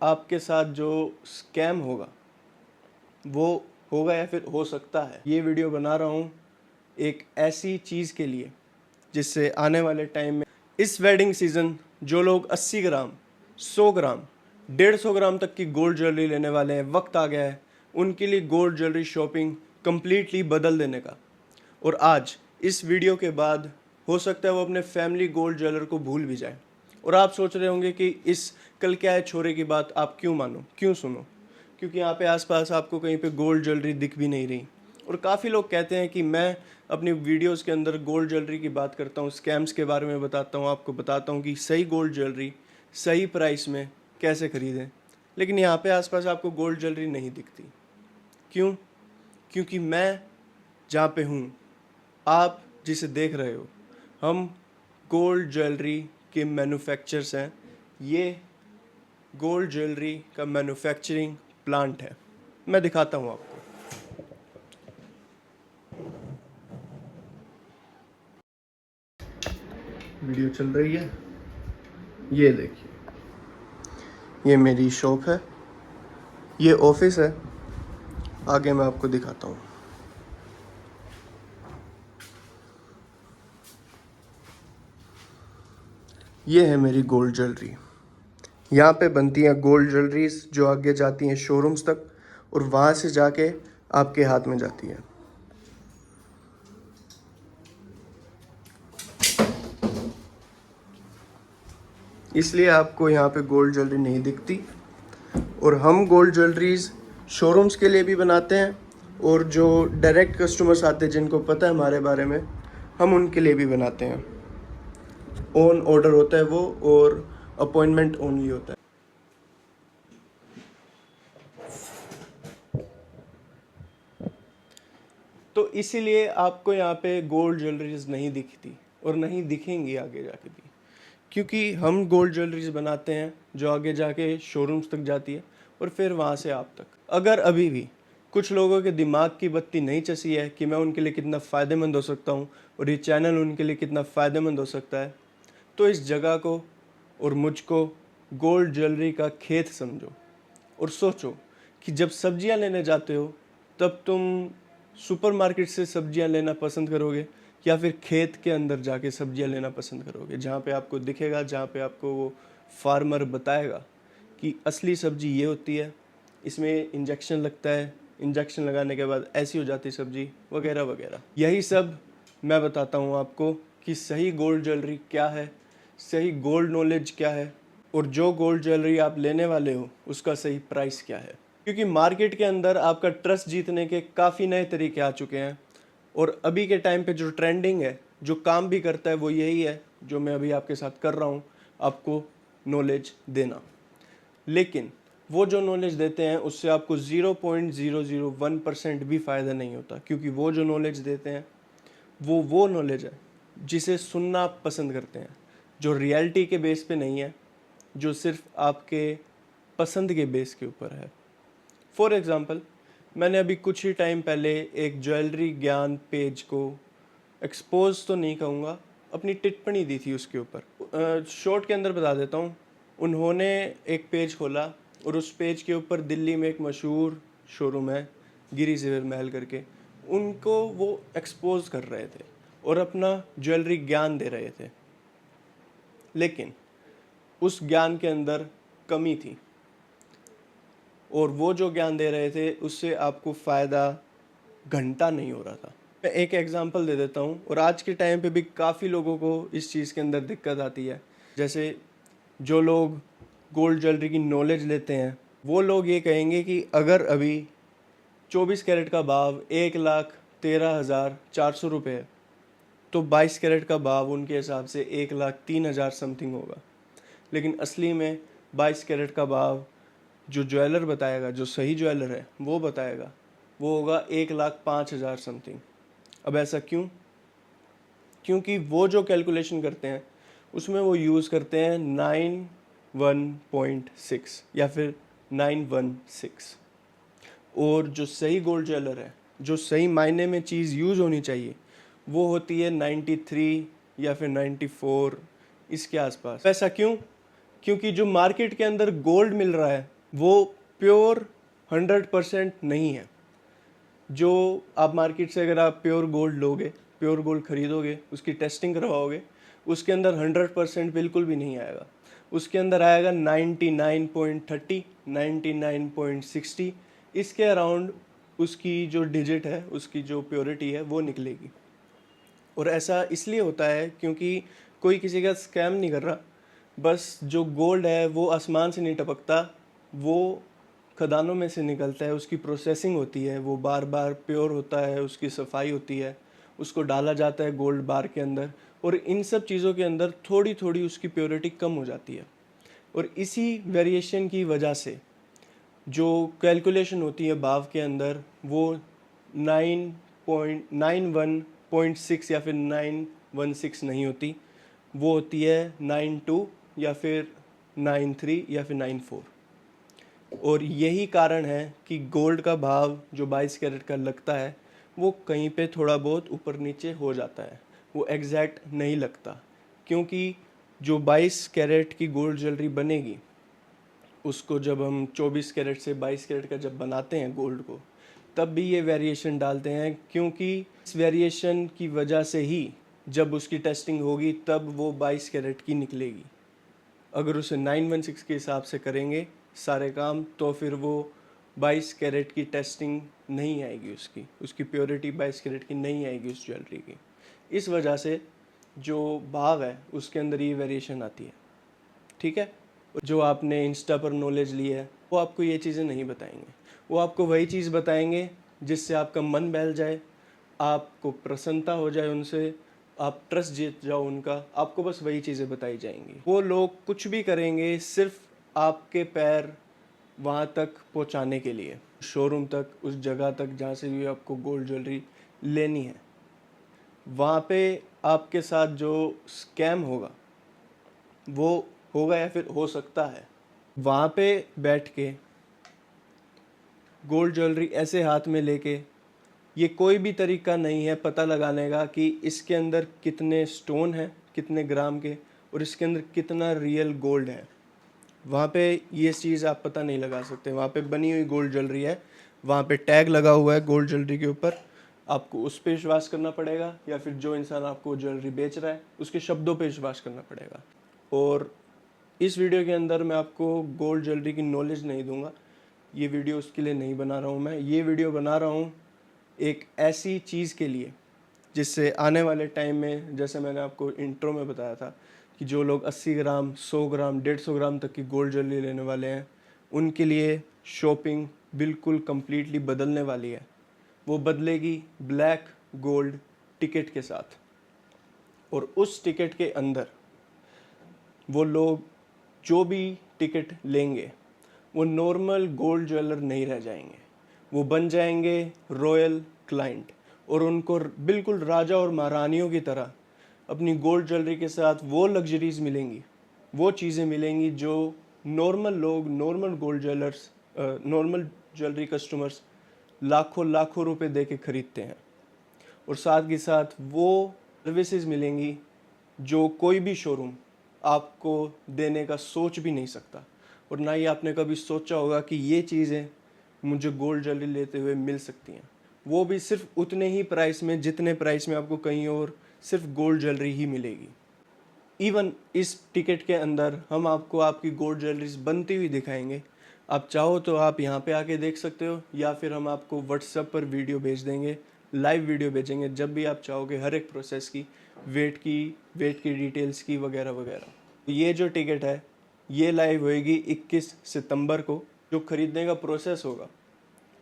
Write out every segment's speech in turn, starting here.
आपके साथ जो स्कैम होगा वो होगा या फिर हो सकता है। ये वीडियो बना रहा हूँ एक ऐसी चीज़ के लिए जिससे आने वाले टाइम में इस वेडिंग सीज़न जो लोग 80 ग्राम, 100 ग्राम, 150 ग्राम तक की गोल्ड ज्वेलरी लेने वाले हैं, वक्त आ गया है उनके लिए गोल्ड ज्वेलरी शॉपिंग कंप्लीटली बदल देने का। और आज इस वीडियो के बाद हो सकता है वो अपने फैमिली गोल्ड ज्वेलर को भूल भी जाए। और आप सोच रहे होंगे कि इस कल क्या है छोरे की बात आप क्यों मानो, क्यों सुनो, क्योंकि यहाँ पे आसपास आपको कहीं पे गोल्ड ज्वेलरी दिख भी नहीं रही। और काफ़ी लोग कहते हैं कि मैं अपनी वीडियोस के अंदर गोल्ड ज्वेलरी की बात करता हूँ, स्कैम्स के बारे में बताता हूँ, आपको बताता हूँ कि सही गोल्ड ज्वेलरी सही प्राइस में कैसे ख़रीदें। लेकिन यहाँ पे आसपास आपको गोल्ड ज्वेलरी नहीं दिखती। क्यों? क्योंकि मैं जहाँ पे हूँ, आप जिसे देख रहे हो, हम गोल्ड ज्वेलरी के मैन्युफैक्चरर्स हैं। ये गोल्ड ज्वेलरी का मैन्युफैक्चरिंग प्लांट है। मैं दिखाता हूँ आपको। वीडियो चल रही है, ये देखिए, ये मेरी शॉप है, ये ऑफिस है। आगे मैं आपको दिखाता हूँ। ये है मेरी गोल्ड ज्वेलरी। यहाँ पे बनती हैं गोल्ड ज्वेलरीज जो आगे जाती हैं शोरूम्स तक और वहाँ से जाके आपके हाथ में जाती है। इसलिए आपको यहाँ पे गोल्ड ज्वेलरी नहीं दिखती। और हम गोल्ड ज्वेलरीज शोरूम्स के लिए भी बनाते हैं और जो डायरेक्ट कस्टमर्स आते हैं जिनको पता है हमारे बारे में, हम उनके लिए भी बनाते हैं। ऑन ऑर्डर होता है वो और अपॉइंटमेंट ओनली होता है। तो इसीलिए आपको यहाँ पे गोल्ड ज्वेलरीज नहीं दिखती और नहीं दिखेंगी आगे जाके भी, क्योंकि हम गोल्ड ज्वेलरीज बनाते हैं जो आगे जाके शोरूम्स तक जाती है और फिर वहाँ से आप तक। अगर अभी भी कुछ लोगों के दिमाग की बत्ती नहीं चसी है कि मैं उनके लिए कितना फ़ायदेमंद हो सकता हूँ और ये चैनल उनके लिए कितना फ़ायदेमंद हो सकता है, तो इस जगह को और मुझको गोल्ड ज्वेलरी का खेत समझो और सोचो कि जब सब्जियां लेने जाते हो तब तुम सुपरमार्केट से सब्जियां लेना पसंद करोगे या फिर खेत के अंदर जाके सब्जियां लेना पसंद करोगे, जहाँ पे आपको दिखेगा, जहाँ पे आपको वो फार्मर बताएगा कि असली सब्जी ये होती है, इसमें इंजेक्शन लगता है, इंजेक्शन लगाने के बाद ऐसी हो जाती सब्जी, वगैरह वगैरह। यही सब मैं बताता हूँ आपको कि सही गोल्ड ज्वेलरी क्या है, सही गोल्ड नॉलेज क्या है और जो गोल्ड ज्वेलरी आप लेने वाले हो उसका सही प्राइस क्या है। क्योंकि मार्केट के अंदर आपका ट्रस्ट जीतने के काफ़ी नए तरीके आ चुके हैं और अभी के टाइम पे जो ट्रेंडिंग है, जो काम भी करता है, वो यही है जो मैं अभी आपके साथ कर रहा हूँ, आपको नॉलेज देना। लेकिन वो जो नॉलेज देते हैं उससे आपको 0.001% भी फ़ायदा नहीं होता, क्योंकि वो जो नॉलेज देते हैं वो नॉलेज है जिसे सुनना आप पसंद करते हैं, जो रियलिटी के बेस पे नहीं है, जो सिर्फ आपके पसंद के बेस के ऊपर है। फॉर एग्ज़ाम्पल, मैंने अभी कुछ ही टाइम पहले एक ज्वेलरी ज्ञान पेज को एक्सपोज तो नहीं कहूँगा, अपनी टिप्पणी दी थी उसके ऊपर। शॉर्ट के अंदर बता देता हूँ। उन्होंने एक पेज खोला और उस पेज के ऊपर दिल्ली में एक मशहूर शोरूम है गिरी जेवर महल करके, उनको वो एक्सपोज कर रहे थे और अपना ज्वेलरी ज्ञान दे रहे थे। लेकिन उस ज्ञान के अंदर कमी थी और वो जो ज्ञान दे रहे थे उससे आपको फ़ायदा घंटा नहीं हो रहा था। मैं एक एग्जांपल दे देता हूँ और आज के टाइम पे भी काफ़ी लोगों को इस चीज़ के अंदर दिक्कत आती है। जैसे जो लोग गोल्ड ज्वेलरी की नॉलेज लेते हैं वो लोग ये कहेंगे कि अगर अभी 24 कैरेट का भाव 1,13,400 रुपये है तो 22 कैरेट का भाव उनके हिसाब से 1,03,000 समथिंग होगा। लेकिन असली में 22 कैरेट का भाव जो ज्वेलर बताएगा, जो सही ज्वेलर है वो बताएगा, वो होगा 1,05,000 समथिंग। अब ऐसा क्यों? क्योंकि वो जो कैलकुलेशन करते हैं उसमें वो यूज़ करते हैं 91.6 या फिर 916। और जो सही गोल्ड ज्वेलर है, जो सही मायने में चीज़ यूज़ होनी चाहिए, वो होती है 93 या फिर 94, इसके आसपास। ऐसा क्यों? क्योंकि जो मार्केट के अंदर गोल्ड मिल रहा है वो प्योर 100% नहीं है। जो आप मार्केट से अगर आप प्योर गोल्ड लोगे, प्योर गोल्ड खरीदोगे, उसकी टेस्टिंग करवाओगे, उसके अंदर 100% बिल्कुल भी नहीं आएगा। उसके अंदर आएगा 99.30, 99.60, इसके अराउंड उसकी जो डिजिट है, उसकी जो प्योरिटी है वो निकलेगी। और ऐसा इसलिए होता है क्योंकि कोई किसी का स्कैम नहीं कर रहा। बस जो गोल्ड है वो आसमान से नहीं टपकता, वो खदानों में से निकलता है, उसकी प्रोसेसिंग होती है, वो बार बार प्योर होता है, उसकी सफाई होती है, उसको डाला जाता है गोल्ड बार के अंदर, और इन सब चीज़ों के अंदर थोड़ी थोड़ी उसकी प्योरिटी कम हो जाती है। और इसी वेरिएशन की वजह से जो कैलकुलेशन होती है भाव के अंदर वो 9.91.6 या फिर 916 नहीं होती, वो होती है 92 या फिर 93 या फिर 94। और यही कारण है कि गोल्ड का भाव जो 22 कैरेट का लगता है वो कहीं पे थोड़ा बहुत ऊपर नीचे हो जाता है, वो एग्जैक्ट नहीं लगता। क्योंकि जो 22 कैरेट की गोल्ड ज्वेलरी बनेगी, उसको जब हम 24 कैरेट से 22 कैरेट का जब बनाते हैं गोल्ड को, तब भी ये वेरिएशन डालते हैं, क्योंकि इस वेरिएशन की वजह से ही जब उसकी टेस्टिंग होगी तब वो 22 कैरेट की निकलेगी। अगर उसे 916 के हिसाब से करेंगे सारे काम, तो फिर वो 22 कैरेट की टेस्टिंग नहीं आएगी, उसकी प्योरिटी 22 कैरेट की नहीं आएगी उस ज्वेलरी की। इस वजह से जो भाव है उसके अंदर ये वेरिएशन आती है। ठीक है। जो आपने इंस्टा पर नॉलेज ली है वो आपको ये चीज़ें नहीं बताएंगे, वो आपको वही चीज़ बताएंगे जिससे आपका मन बहल जाए, आपको प्रसन्नता हो जाए उनसे, आप ट्रस्ट जीत जाओ उनका, आपको बस वही चीज़ें बताई जाएंगी। वो लोग कुछ भी करेंगे सिर्फ आपके पैर वहाँ तक पहुँचाने के लिए, शोरूम तक, उस जगह तक जहाँ से भी आपको गोल्ड ज्वेलरी लेनी है। वहाँ पे आपके साथ जो स्कैम होगा वो होगा या फिर हो सकता है। वहाँ पे बैठ के गोल्ड ज्वेलरी ऐसे हाथ में लेके, ये कोई भी तरीका नहीं है पता लगाने का कि इसके अंदर कितने स्टोन हैं, कितने ग्राम के, और इसके अंदर कितना रियल गोल्ड है। वहाँ पे ये चीज़ आप पता नहीं लगा सकते। वहाँ पे बनी हुई गोल्ड ज्वेलरी है, वहाँ पे टैग लगा हुआ है गोल्ड ज्वेलरी के ऊपर, आपको उस पर विश्वास करना पड़ेगा, या फिर जो इंसान आपको ज्वेलरी बेच रहा है उसके शब्दों पे विश्वास करना पड़ेगा। और इस वीडियो के अंदर मैं आपको गोल्ड ज्वेलरी की नॉलेज नहीं दूंगा, ये वीडियो उसके लिए नहीं बना रहा हूँ। मैं ये वीडियो बना रहा हूँ एक ऐसी चीज़ के लिए जिससे आने वाले टाइम में, जैसे मैंने आपको इंट्रो में बताया था, कि जो लोग 80 ग्राम, 100 ग्राम, 150 ग्राम तक की गोल्ड ज्वेलरी लेने वाले हैं, उनके लिए शॉपिंग बिल्कुल कम्प्लीटली बदलने वाली है। वो बदलेगी ब्लैक गोल्ड टिकट के साथ। और उस टिकट के अंदर वो लोग जो भी टिकट लेंगे वो नॉर्मल गोल्ड ज्वेलर नहीं रह जाएंगे, वो बन जाएंगे रॉयल क्लाइंट, और उनको बिल्कुल राजा और महारानियों की तरह अपनी गोल्ड ज्वेलरी के साथ वो लग्जरीज मिलेंगी, वो चीज़ें मिलेंगी जो नॉर्मल लोग, normal gold jewellers, normal jewellery customers लाखों लाखों रुपए दे के खरीदते हैं। और साथ के साथ वो सर्विसेज मिलेंगी जो कोई भी शोरूम आपको देने का सोच भी नहीं सकता, और ना ही आपने कभी सोचा होगा कि ये चीज़ें मुझे गोल्ड ज्वेलरी लेते हुए मिल सकती हैं। वो भी सिर्फ उतने ही प्राइस में जितने प्राइस में आपको कहीं और सिर्फ गोल्ड ज्वेलरी ही मिलेगी। इवन इस टिकट के अंदर हम आपको आपकी गोल्ड ज्वेलरीज बनती हुई दिखाएंगे। आप चाहो तो आप यहाँ पे आके देख सकते हो, या फिर हम आपको व्हाट्सएप पर वीडियो भेज देंगे, लाइव वीडियो भेजेंगे जब भी आप चाहोगे, हर एक प्रोसेस की, वेट की डिटेल्स की, वगैरह वगैरह। ये जो टिकट है ये लाइव होएगी 21 सितंबर को। जो खरीदने का प्रोसेस होगा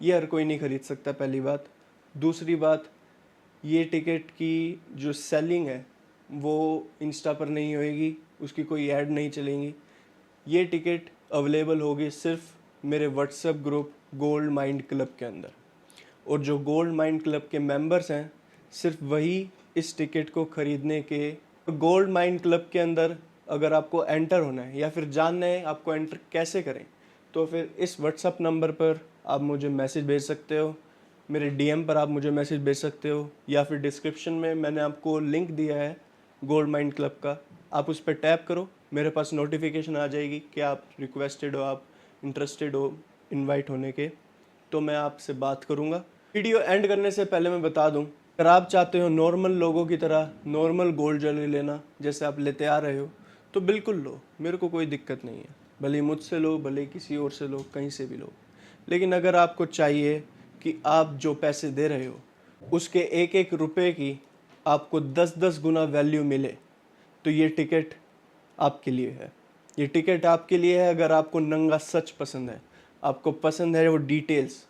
ये हर कोई नहीं खरीद सकता, पहली बात। दूसरी बात, ये टिकट की जो सेलिंग है वो इंस्टा पर नहीं होएगी, उसकी कोई ऐड नहीं चलेंगी। ये टिकट अवेलेबल होगी सिर्फ मेरे WhatsApp group gold mind club के अंदर, और जो गोल्ड माइंड क्लब के मेंबर्स हैं सिर्फ वही इस टिकट को खरीदने के। गोल्ड माइंड क्लब के अंदर अगर आपको एंटर होना है या फिर जानना है आपको एंटर कैसे करें, तो फिर इस व्हाट्सएप नंबर पर आप मुझे मैसेज भेज सकते हो, मेरे डीएम पर आप मुझे मैसेज भेज सकते हो, या फिर डिस्क्रिप्शन में मैंने आपको लिंक दिया है गोल्ड माइंड क्लब का, आप उस पर टैप करो, मेरे पास नोटिफिकेशन आ जाएगी कि आप रिक्वेस्टेड हो, आप इंटरेस्टेड हो इनवाइट होने के, तो मैं आपसे बात करूँगा। वीडियो एंड करने से पहले मैं बता दूं, अगर आप चाहते हो नॉर्मल लोगों की तरह नॉर्मल गोल्ड ज्वेलरी लेना जैसे आप लेते आ रहे हो, तो बिल्कुल लो, मेरे को कोई दिक्कत नहीं है। भले ही मुझसे लो, भले ही किसी और से लो, कहीं से भी लो। लेकिन अगर आपको चाहिए कि आप जो पैसे दे रहे हो उसके एक एक रुपए की आपको 10-10 गुना वैल्यू मिले, तो ये टिकट आपके लिए है। ये टिकट आपके लिए है अगर आपको नंगा सच पसंद है, आपको पसंद है वो डिटेल्स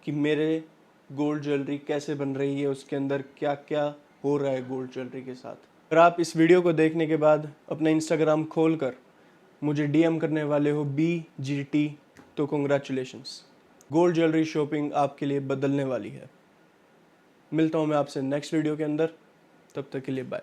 कि मेरे गोल्ड ज्वेलरी कैसे बन रही है, उसके अंदर क्या क्या हो रहा है गोल्ड ज्वेलरी के साथ। अगर आप इस वीडियो को देखने के बाद अपना इंस्टाग्राम खोल कर मुझे डीएम करने वाले हो BGT, तो कॉन्ग्रेचुलेशंस, गोल्ड ज्वेलरी शॉपिंग आपके लिए बदलने वाली है। मिलता हूँ मैं आपसे नेक्स्ट वीडियो के अंदर, तब तक के लिए बाय।